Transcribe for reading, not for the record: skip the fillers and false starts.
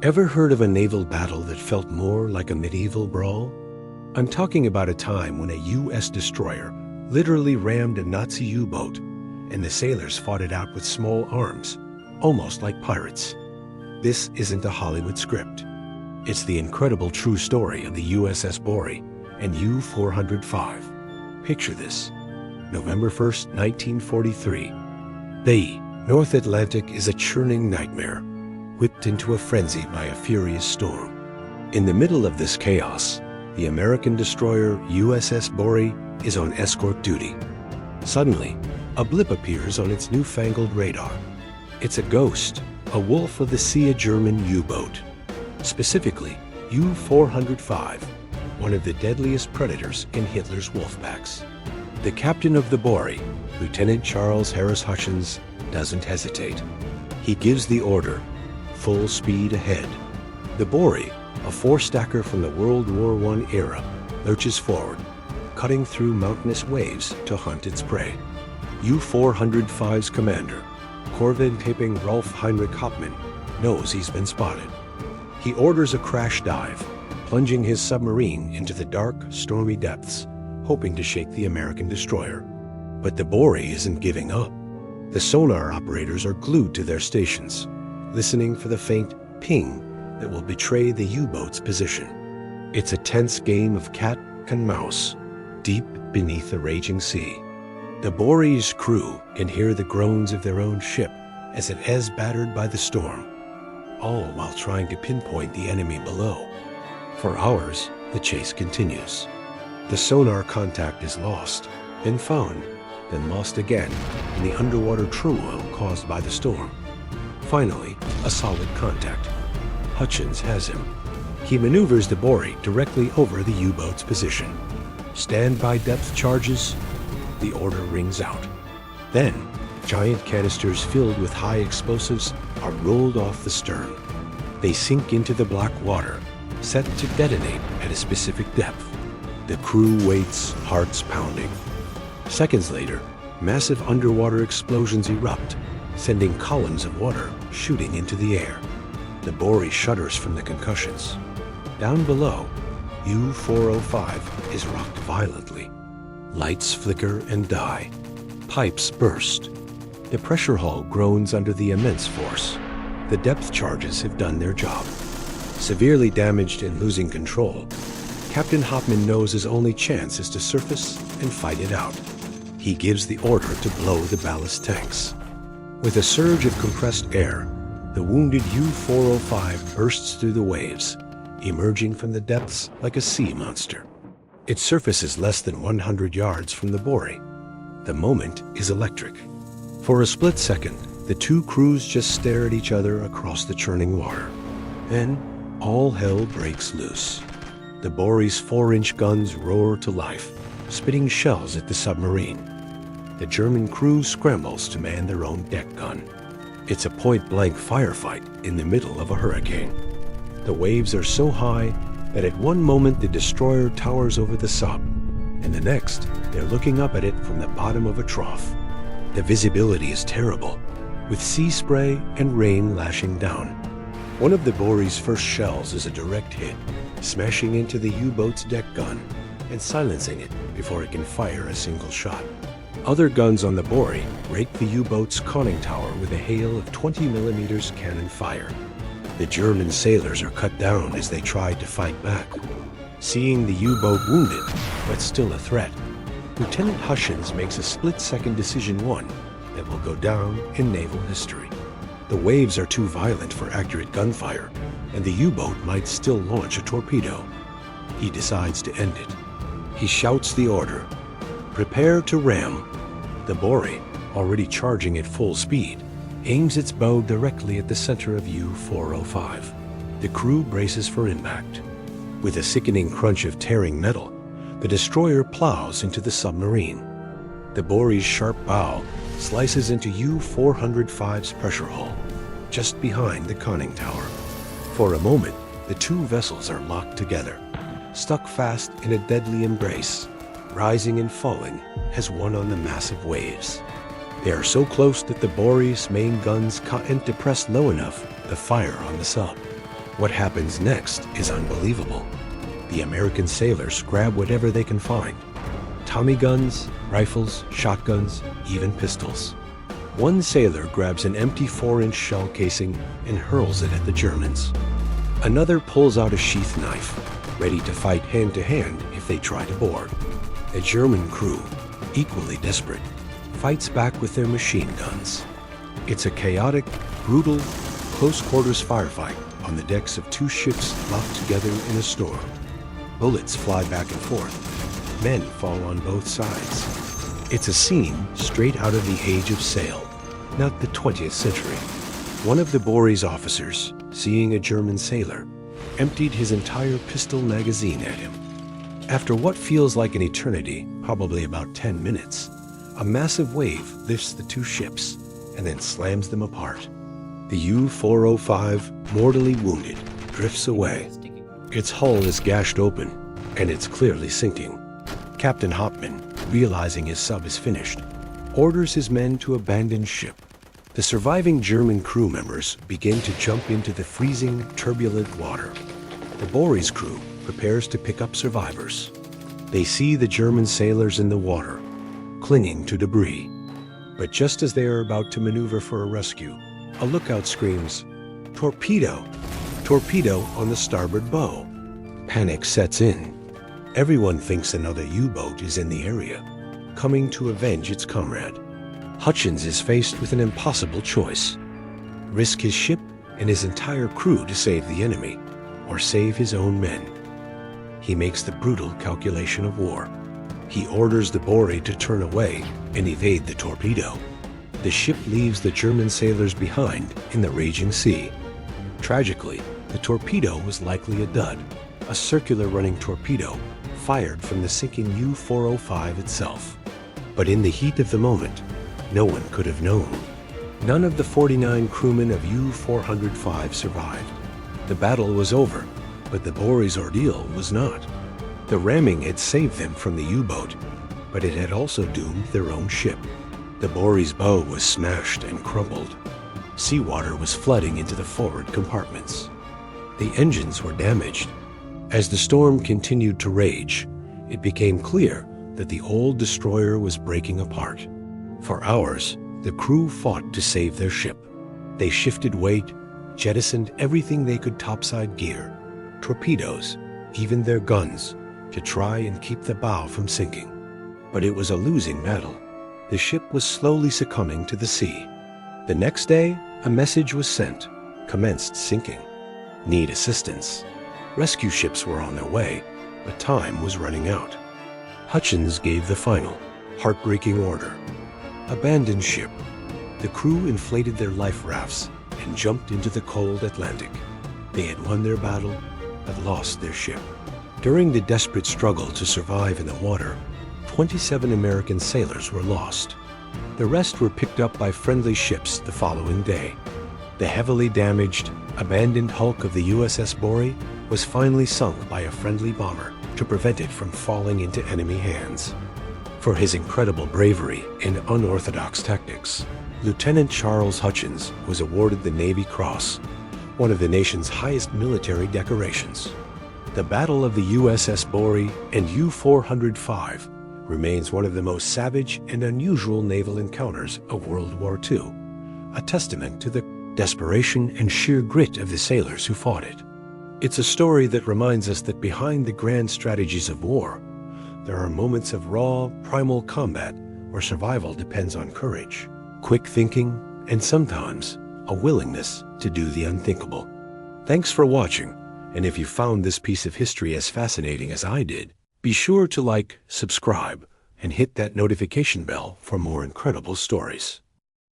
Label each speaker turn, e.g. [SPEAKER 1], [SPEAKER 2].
[SPEAKER 1] Ever heard of a naval battle that felt more like a medieval brawl? I'm talking about a time when a U.S. destroyer literally rammed a Nazi U-boat, and the sailors fought it out with small arms, almost like pirates. This isn't a Hollywood script. It's the incredible true story of the USS Borie and U-405. Picture this. November 1st, 1943. The North Atlantic is a churning nightmare, whipped into a frenzy by a furious storm. In the middle of this chaos, the American destroyer USS Borie is on escort duty. Suddenly, a blip appears on its newfangled radar. It's a ghost, a wolf of the sea, a German U-boat. Specifically, U-405, one of the deadliest predators in Hitler's wolf packs. The captain of the Borie, Lieutenant Charles Harris Hutchins, doesn't hesitate. He gives the order, full speed ahead. The Borie, a four-stacker from the World War I era, lurches forward, cutting through mountainous waves to hunt its prey. U-405's commander, Corvette-caping Rolf Heinrich Hauptmann, knows he's been spotted. He orders a crash dive, plunging his submarine into the dark, stormy depths, hoping to shake the American destroyer. But the Borie isn't giving up. The sonar operators are glued to their stations, listening for the faint ping that will betray the U-boat's position. It's a tense game of cat and mouse, deep beneath the raging sea. The Borie's crew can hear the groans of their own ship as it is battered by the storm, all while trying to pinpoint the enemy below. For hours, the chase continues. The sonar contact is lost, then found, then lost again in the underwater turmoil caused by the storm. Finally, a solid contact. Hutchins has him. He maneuvers the Borie directly over the U-boat's position. Standby depth charges. The order rings out. Then, giant canisters filled with high explosives are rolled off the stern. They sink into the black water, set to detonate at a specific depth. The crew waits, hearts pounding. Seconds later, massive underwater explosions erupt, sending columns of water shooting into the air. The Borie shudders from the concussions. Down below, U-405 is rocked violently. Lights flicker and die. Pipes burst. The pressure hull groans under the immense force. The depth charges have done their job. Severely damaged and losing control, Captain Hauptmann knows his only chance is to surface and fight it out. He gives the order to blow the ballast tanks. With a surge of compressed air, the wounded U-405 bursts through the waves, emerging from the depths like a sea monster. Its surface is less than 100 yards from the Borie. The moment is electric. For a split second, the two crews just stare at each other across the churning water. Then, all hell breaks loose. The Borie's 4-inch guns roar to life, spitting shells at the submarine. The German crew scrambles to man their own deck gun. It's a point-blank firefight in the middle of a hurricane. The waves are so high that at one moment the destroyer towers over the sub, and the next they're looking up at it from the bottom of a trough. The visibility is terrible, with sea spray and rain lashing down. One of the Borie's first shells is a direct hit, smashing into the U-boat's deck gun and silencing it before it can fire a single shot. Other guns on the Borie rake the U-boat's conning tower with a hail of 20mm cannon fire. The German sailors are cut down as they try to fight back. Seeing the U-boat wounded, but still a threat, Lieutenant Hutchins makes a split-second decision that will go down in naval history. The waves are too violent for accurate gunfire, and the U-boat might still launch a torpedo. He decides to end it. He shouts the order, "Prepare to ram." The Borie, already charging at full speed, aims its bow directly at the center of U-405. The crew braces for impact. With a sickening crunch of tearing metal, the destroyer plows into the submarine. The Borie's sharp bow slices into U-405's pressure hull, just behind the conning tower. For a moment, the two vessels are locked together, stuck fast in a deadly embrace, rising and falling as one on the massive waves. They are so close that the Borie's main guns can't depress low enough to fire on the sub. What happens next is unbelievable. The American sailors grab whatever they can find. Tommy guns, rifles, shotguns, even pistols. One sailor grabs an empty 4-inch shell casing and hurls it at the Germans. Another pulls out a sheath knife, ready to fight hand-to-hand if they try to board. The German crew, equally desperate, fights back with their machine guns. It's a chaotic, brutal, close-quarters firefight on the decks of two ships locked together in a storm. Bullets fly back and forth. Men fall on both sides. It's a scene straight out of the Age of Sail, not the 20th century. One of the Borie's officers, seeing a German sailor, emptied his entire pistol magazine at him. After what feels like an eternity, probably about 10 minutes, a massive wave lifts the two ships and then slams them apart. The U-405, mortally wounded, drifts away. Its hull is gashed open, and it's clearly sinking. Captain Hopman, realizing his sub is finished, orders his men to abandon ship. The surviving German crew members begin to jump into the freezing, turbulent water. The Borie's crew prepares to pick up survivors. They see the German sailors in the water, clinging to debris. But just as they are about to maneuver for a rescue, a lookout screams, "Torpedo! Torpedo on the starboard bow!" Panic sets in. Everyone thinks another U-boat is in the area, coming to avenge its comrade. Hutchins is faced with an impossible choice: risk his ship and his entire crew to save the enemy, or save his own men. He makes the brutal calculation of war. He orders the Borie to turn away and evade the torpedo. The ship leaves the German sailors behind in the raging sea. Tragically, the torpedo was likely a dud, a circular running torpedo fired from the sinking U-405 itself. But in the heat of the moment, no one could have known. None of the 49 crewmen of U-405 survived. The battle was over, but the Borie's ordeal was not. The ramming had saved them from the U-boat, but it had also doomed their own ship. The Borie's bow was smashed and crumpled. Seawater was flooding into the forward compartments. The engines were damaged. As the storm continued to rage, it became clear that the old destroyer was breaking apart. For hours, the crew fought to save their ship. They shifted weight, jettisoned everything they could topside gear, torpedoes, even their guns, to try and keep the bow from sinking. But it was a losing battle. The ship was slowly succumbing to the sea. The next day, a message was sent: commenced sinking. Need assistance. Rescue ships were on their way, but time was running out. Hutchins gave the final, heartbreaking order: abandon ship. The crew inflated their life rafts and jumped into the cold Atlantic. They had won their battle, but lost their ship. During the desperate struggle to survive in the water, 27 American sailors were lost. The rest were picked up by friendly ships the following day. The heavily damaged, abandoned hulk of the USS Borie was finally sunk by a friendly bomber to prevent it from falling into enemy hands. For his incredible bravery and unorthodox tactics, Lieutenant Charles Hutchins was awarded the Navy Cross, one of the nation's highest military decorations. The Battle of the USS Borie and U-405 remains one of the most savage and unusual naval encounters of World War II, a testament to the desperation and sheer grit of the sailors who fought it. It's a story that reminds us that behind the grand strategies of war, there are moments of raw, primal combat where survival depends on courage, quick thinking, and sometimes a willingness to do the unthinkable. Thanks for watching, and if you found this piece of history as fascinating as I did, be sure to like, subscribe, and hit that notification bell for more incredible stories.